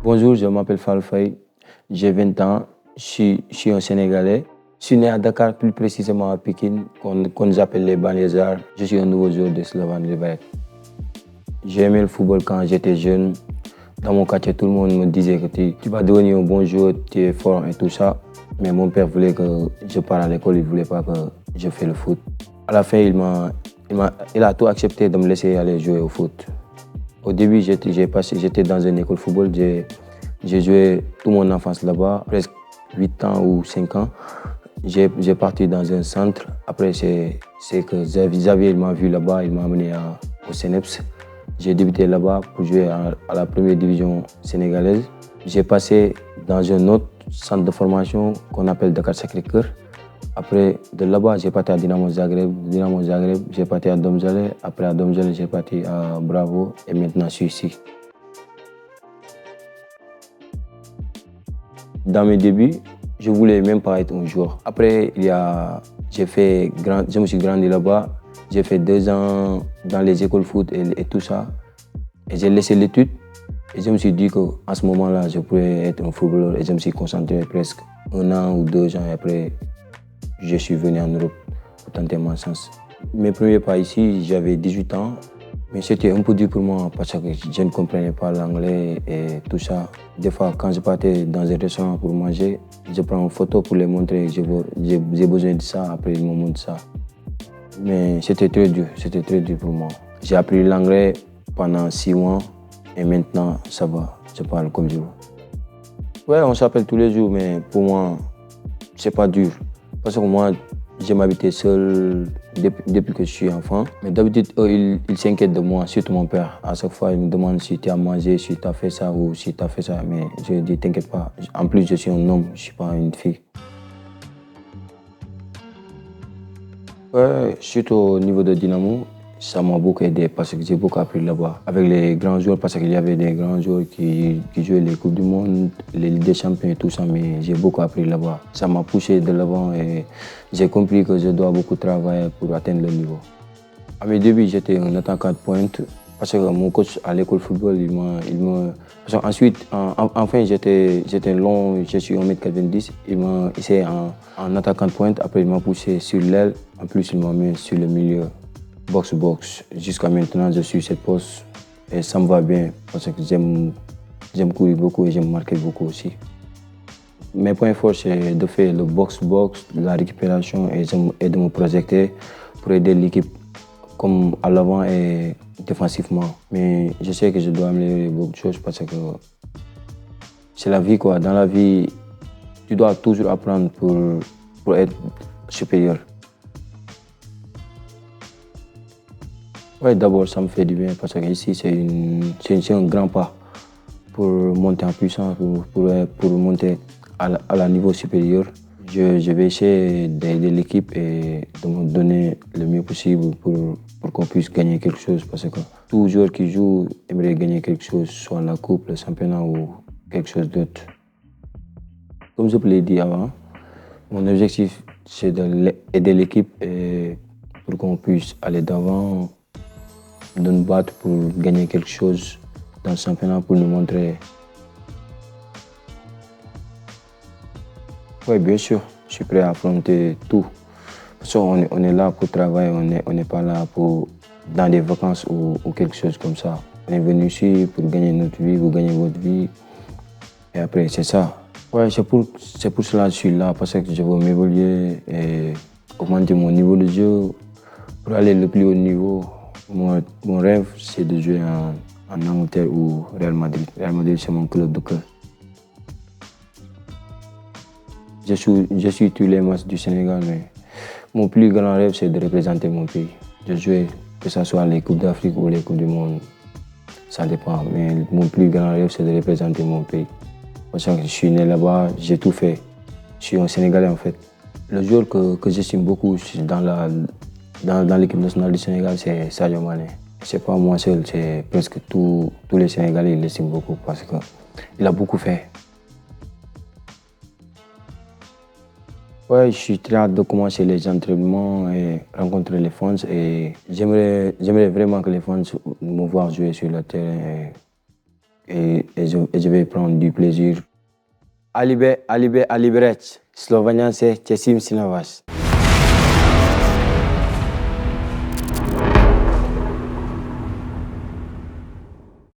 Bonjour, je m'appelle Fall Faye, j'ai 20 ans, je suis un Sénégalais. Je suis né à Dakar, plus précisément à Pékin, qu'on nous appelle les banlieusards. Je suis un nouveau joueur de Slovan Liberec. J'ai aimé le football quand j'étais jeune. Dans mon quartier, tout le monde me disait que tu vas devenir un bon joueur, tu es fort et tout ça. Mais mon père voulait que je parte à l'école, il ne voulait pas que je fasse le foot. À la fin, il a tout accepté de me laisser aller jouer au foot. Au début, j'étais dans une école de football. J'ai joué toute mon enfance là-bas, presque 8 ans ou 5 ans. J'ai parti dans un centre. Après, c'est que Xavier m'a vu là-bas, il m'a amené au CNEPS. J'ai débuté là-bas pour jouer à la première division sénégalaise. J'ai passé dans un autre centre de formation qu'on appelle Dakar Sacré-Cœur. Après, de là-bas, j'ai parti à Dynamo Zagreb. Dynamo Zagreb, j'ai parti à Domzale. Après, à Domzale, j'ai parti à Bravo. Et maintenant, je suis ici. Dans mes débuts, je ne voulais même pas être un joueur. Après, je me suis grandi là-bas. J'ai fait 2 ans dans les écoles foot et tout ça. Et j'ai laissé l'étude. Et je me suis dit qu'à ce moment-là, je pourrais être un footballeur. Et je me suis concentré presque 1 an ou 2 ans. Et après, je suis venu en Europe pour tenter ma chance. Mes premiers pas ici, j'avais 18 ans. Mais c'était un peu dur pour moi parce que je ne comprenais pas l'anglais et tout ça. Des fois, quand je partais dans un restaurant pour manger, je prends une photo pour les montrer. J'ai besoin de ça, après ils me montrent ça. Mais c'était très dur pour moi. J'ai appris l'anglais pendant 6 mois et maintenant ça va, je parle comme je veux. Ouais, on s'appelle tous les jours, mais pour moi, c'est pas dur. Parce que moi, je m'habitais seul depuis que je suis enfant. Mais d'habitude, ils s'inquiètent de moi, surtout mon père. À chaque fois, il me demande si tu as mangé, si tu as fait ça ou si tu as fait ça. Mais je dis, t'inquiète pas. En plus, je suis un homme, je ne suis pas une fille. Ouais, surtout au niveau de Dynamo, ça m'a beaucoup aidé parce que j'ai beaucoup appris là-bas. Avec les grands joueurs, parce qu'il y avait des grands joueurs qui jouaient les Coupes du Monde, les Ligues des Champions et tout ça, mais j'ai beaucoup appris là-bas. Ça m'a poussé de l'avant et j'ai compris que je dois beaucoup travailler pour atteindre le niveau. À mes débuts, j'étais un attaquant de pointe parce que mon coach à l'école de football, Parce qu'ensuite, enfin, j'étais long, je suis 1m90. Il m'a essayé en attaquant de pointe. Après, il m'a poussé sur l'aile. En plus, il m'a mis sur le milieu, box-box. Jusqu'à maintenant, je suis cette poste et ça me va bien parce que j'aime courir beaucoup et j'aime marquer beaucoup aussi. Mes points forts, c'est de faire le box-box, la récupération et de me projeter pour aider l'équipe comme à l'avant et défensivement. Mais je sais que je dois améliorer beaucoup de choses parce que c'est la vie, quoi. Dans la vie, tu dois toujours apprendre pour être supérieur. Ouais, d'abord, ça me fait du bien parce que ici, c'est un grand pas pour monter en puissance, pour monter à la niveau supérieur. Je vais essayer d'aider l'équipe et de me donner le mieux possible pour qu'on puisse gagner quelque chose. Parce que tout joueur qui joue aimerait gagner quelque chose, soit la coupe, le championnat ou quelque chose d'autre. Comme je vous l'ai dit avant, mon objectif c'est d'aider l'équipe et pour qu'on puisse aller d'avant, de nous battre pour gagner quelque chose dans le championnat pour nous montrer. Oui, bien sûr, je suis prêt à affronter tout. Parce qu'on est là pour travailler, on n'est pas là dans des vacances ou quelque chose comme ça. On est venu ici pour gagner notre vie, vous gagnez votre vie. Et après, c'est ça. Ouais, c'est pour cela que je suis là, parce que je veux m'évoluer et augmenter mon niveau de jeu pour aller le plus haut niveau. Mon rêve, c'est de jouer en Angleterre ou Real Madrid. Real Madrid, c'est mon club de cœur. Je suis tous les matchs du Sénégal, mais mon plus grand rêve, c'est de représenter mon pays. De jouer, que ce soit les Coupes d'Afrique ou les Coupes du Monde, ça dépend. Mais mon plus grand rêve, c'est de représenter mon pays. Parce que je suis né là-bas, j'ai tout fait. Je suis un Sénégalais en fait. Le joueur que j'estime beaucoup dans l'équipe nationale du Sénégal, c'est Sadio Mané. C'est pas moi seul, c'est presque tous les Sénégalais l'estiment beaucoup parce qu'il a beaucoup fait. Ouais, je suis très hâte de commencer les entraînements et rencontrer les fans. Et j'aimerais vraiment que les fans me voient jouer sur le terrain je vais prendre du plaisir. Aliberec, Slovenia, c'est Cesim Sinawas.